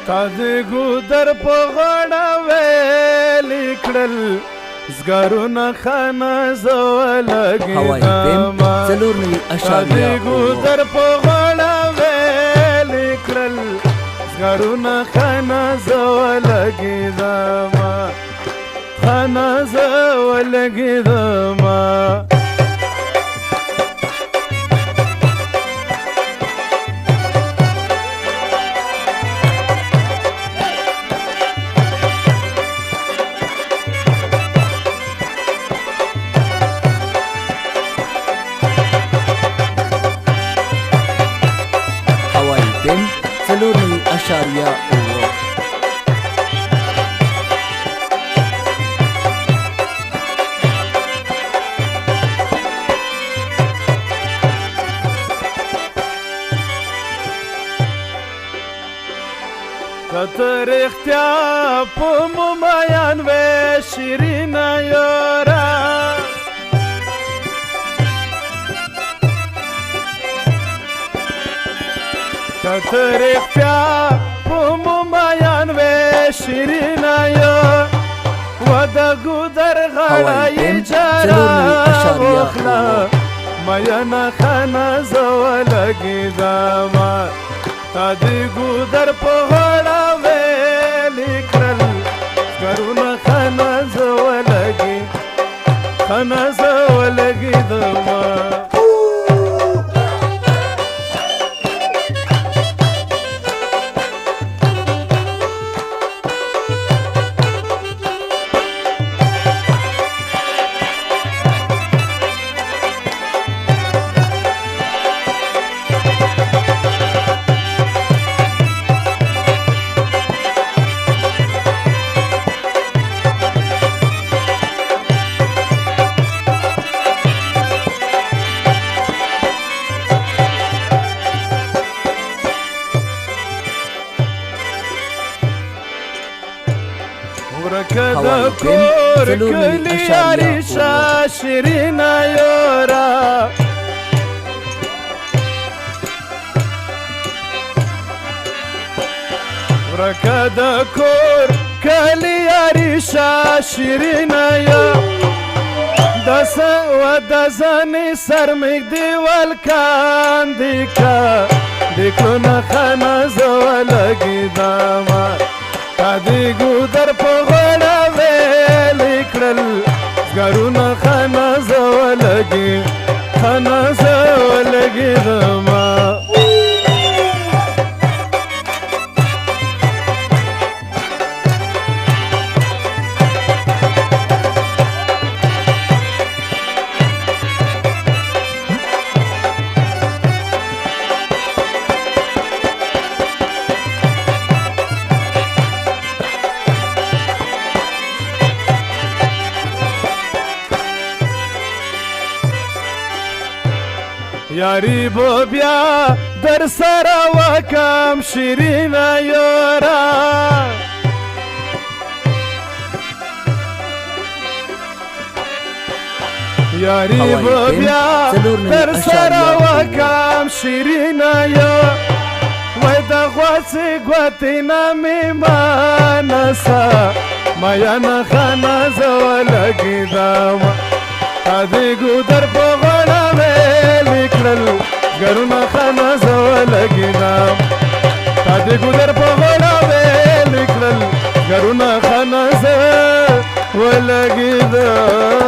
تا د ګودر په غاړه ویلې کړل زګرونه خانه زه ولګېدمه تا د ګودر په غاړه ویلې کړل زګرونه خانه زه ولګېدمه خانه زه ولګېدمه کتر اختیار په ممیان وې شیرینه یاره کتر اختیار په ممیان وې شیرینه یاره و د ګودر غاړه یې جاره وخله میانه خانه زه ولګېدمه تا د ګودر په غاړه ویلې کړل زګرونه خانه زه ولګېدمه ورکه د کور کلی عریشه شیرینه یاره ورکه د کور کلی عریشه شیرینه یاره د زنې سر مږدې ولکاندې که د کلونه خانه زه ولګېدمه تا د ګودر په غاړه ویلې کړل زګرونه خانه زه ولګېدمه یاری به بیا در سره وکم شیرینه یاره یاری به بیا در سره وکم شیرینه یاره وای د غوڅې ګوتې نه مې مانسه میانه خانه زه ولګېدمه تا د ګودر په غاړه ویلې کړل زګرونه خانه زه ولګېدمه تا د ګودر په غاړه ویلې کړل زګرونه خانه زه ولګېدمه